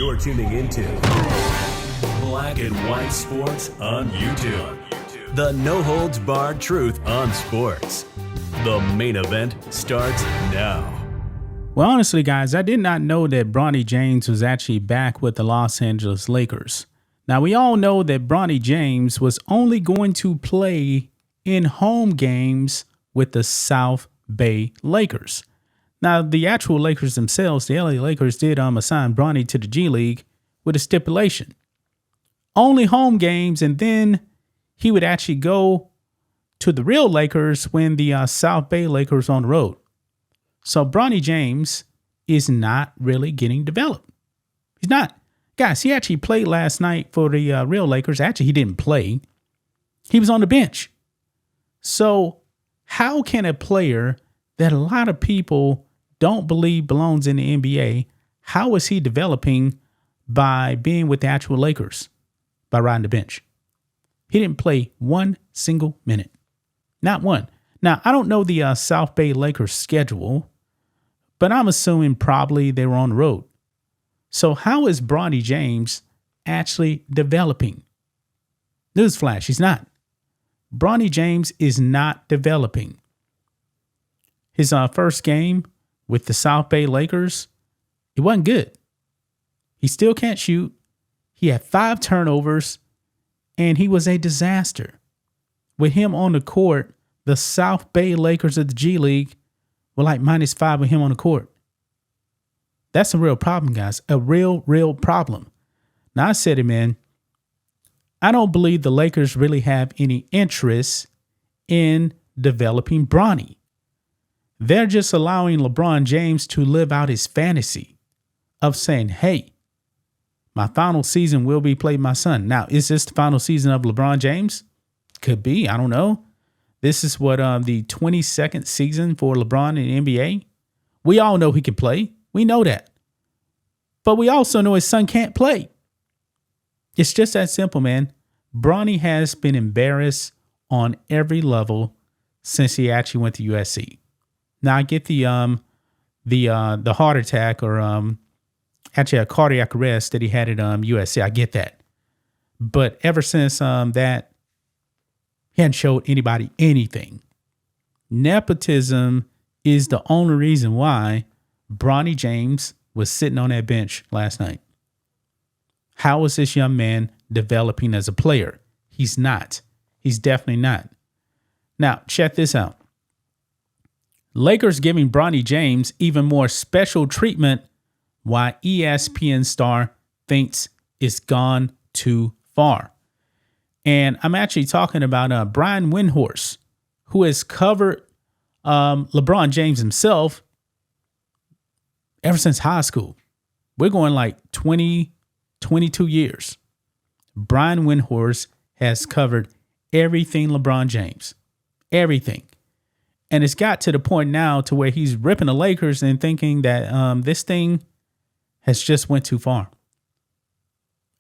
You're tuning into Black and White Sports on YouTube. The no-holds-barred truth on sports. The main event starts now. Well, honestly, guys, I did not know that Bronny James was actually back with the Los Angeles Lakers. Now, we all know that Bronny James was only going to play in home games with the South Bay Lakers. Now, the actual Lakers themselves, the LA Lakers, did assign Bronny to the G League with a stipulation. Only home games, and then he would actually go to the real Lakers when the South Bay Lakers on the road. So Bronny James is not really getting developed. He's not. Guys, he actually played last night for the real Lakers. Actually, he didn't play. He was on the bench. So how can a player that a lot of people don't believe belongs in the NBA, how is he developing by being with the actual Lakers? By riding the bench. He didn't play one single minute. Not one. Now, I don't know the South Bay Lakers schedule, but I'm assuming probably they were on the road. So how is Bronny James actually developing? Newsflash, he's not. Bronny James is not developing. His first game with the South Bay Lakers, it wasn't good. He still can't shoot. He had 5 turnovers, and he was a disaster. With him on the court, the South Bay Lakers of the G League were like -5 with him on the court. That's a real problem, guys. A real problem. Now, I said it, man. I don't believe the Lakers really have any interest in developing Bronny. They're just allowing LeBron James to live out his fantasy of saying, hey, my final season will be played by my son. Now, is this the final season of LeBron James? Could be. I don't know. This is what the 22nd season for LeBron in the NBA. We all know he can play. We know that. But we also know his son can't play. It's just that simple, man. Bronny has been embarrassed on every level since he actually went to USC. Now, I get the heart attack or actually a cardiac arrest that he had at USC. I get that. But ever since that, he hadn't showed anybody anything. Nepotism is the only reason why Bronny James was sitting on that bench last night. How is this young man developing as a player? He's not. He's definitely not. Now, check this out. Lakers giving Bronny James even more special treatment, why ESPN star thinks it's gone too far. And I'm actually talking about Brian Windhorst, who has covered LeBron James himself ever since high school. We're going like 20, 22 years. Brian Windhorst has covered everything LeBron James. Everything. And it's got to the point now to where he's ripping the Lakers and thinking that this thing has just went too far.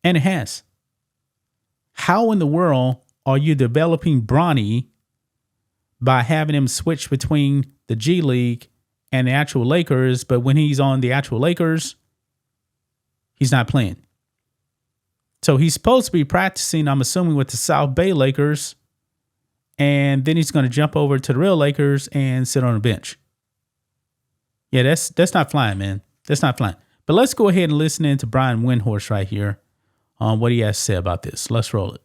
And it has. How in the world are you developing Bronny by having him switch between the G League and the actual Lakers, but when he's on the actual Lakers, he's not playing? So he's supposed to be practicing, I'm assuming, with the South Bay Lakers, and then he's going to jump over to the real Lakers and sit on the bench. Yeah, that's not flying, man. That's not flying. But let's go ahead and listen in to Brian Windhorst right here on what he has to say about this. Let's roll it.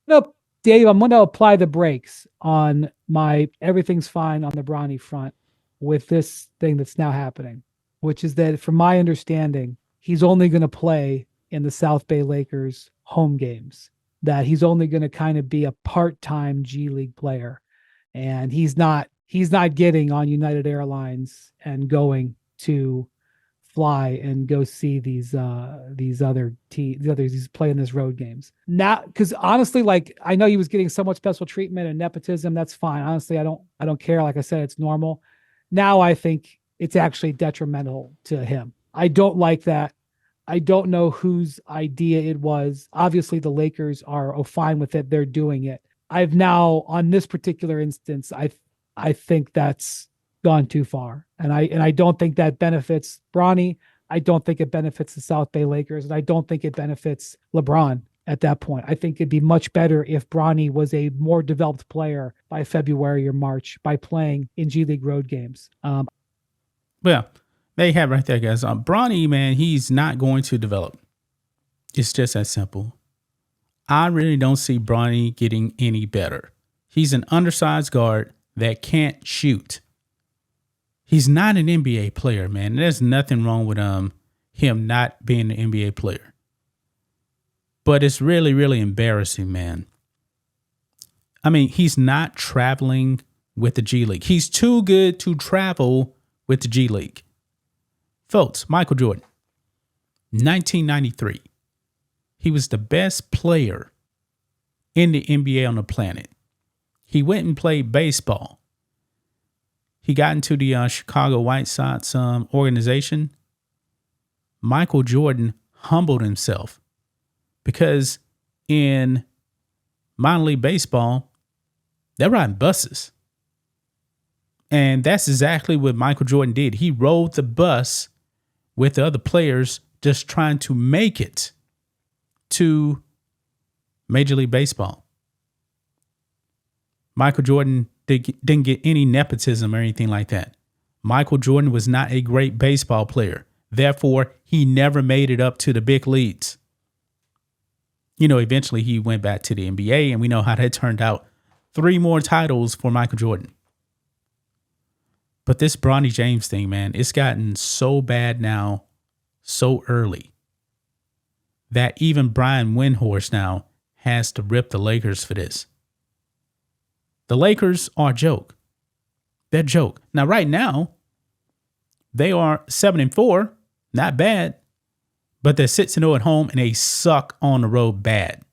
Nope, Dave, I'm going to apply the brakes on my everything's fine on the Bronny front with this thing that's now happening, which is that from my understanding, he's only going to play in the South Bay Lakers home games, that he's only going to kind of be a part-time G League player. And he's not getting on United Airlines and going to fly and go see these other he's playing these road games now, because honestly, like, I know he was getting so much special treatment and nepotism. That's fine. Honestly, I don't care. Like I said, it's normal. Now I think it's actually detrimental to him. I don't like that. I don't know whose idea it was. Obviously, the Lakers are fine with it. They're doing it. I've now, on this particular instance, I think that's gone too far. And I don't think that benefits Bronny. I don't think it benefits the South Bay Lakers, and I don't think it benefits LeBron at that point. I think it'd be much better if Bronny was a more developed player by February or March by playing in G League road games. Well, there you have it right there, guys. Bronny, man, he's not going to develop. It's just that simple. I really don't see Bronny getting any better. He's an undersized guard that can't shoot. He's not an NBA player, man. There's nothing wrong with him not being an NBA player. But it's really, really embarrassing, man. I mean, he's not traveling with the G League. He's too good to travel with the G League. Folks, Michael Jordan, 1993. He was the best player in the NBA on the planet. He went and played baseball. He got into the Chicago White Sox organization. Michael Jordan humbled himself because in minor league baseball, they're riding buses. And that's exactly what Michael Jordan did. He rode the bus with the other players just trying to make it to Major League Baseball. Michael Jordan didn't get any nepotism or anything like that. Michael Jordan was not a great baseball player. Therefore, he never made it up to the big leagues. You know, eventually he went back to the NBA, and we know how that turned out. 3 more titles for Michael Jordan. But this Bronny James thing, man, it's gotten so bad now, so early, that even Brian Windhorst now has to rip the Lakers for this. The Lakers are a joke. They're a joke. Now, right now, they are 7-4, not bad, but they're 6-0 at home, and they suck on the road bad.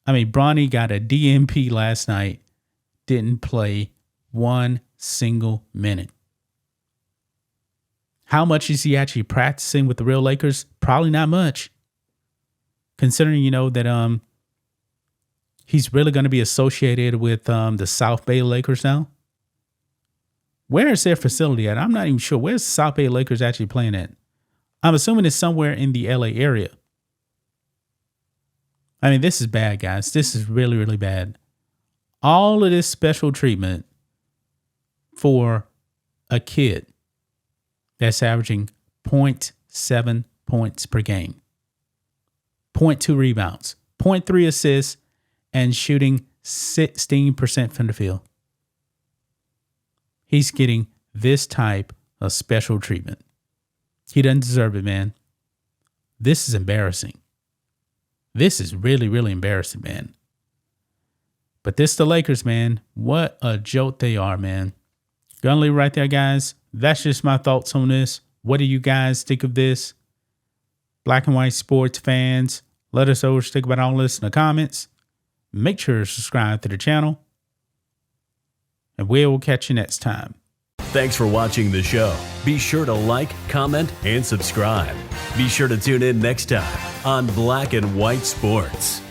I mean, Bronny got a DNP last night, didn't play 1 single minute. How much is he actually practicing with the real Lakers? Probably not much. Considering, you know, that he's really going to be associated with the South Bay Lakers now. Where is their facility at? I'm not even sure. Where's the South Bay Lakers actually playing at? I'm assuming it's somewhere in the LA area. I mean, this is bad, guys. This is really, really bad. All of this special treatment for a kid that's averaging 0.7 points per game, 0.2 rebounds, 0.3 assists, and shooting 16% from the field. He's getting this type of special treatment. He doesn't deserve it, man. This is embarrassing. This is really, really embarrassing, man. But this the Lakers, man. What a joke they are, man. Gonna leave it right there, guys. That's just my thoughts on this. What do you guys think of this? Black and white sports fans, let us know what you think about all this in the comments. Make sure to subscribe to the channel. And we will catch you next time. Thanks for watching the show. Be sure to like, comment, and subscribe. Be sure to tune in next time on Black and White Sports.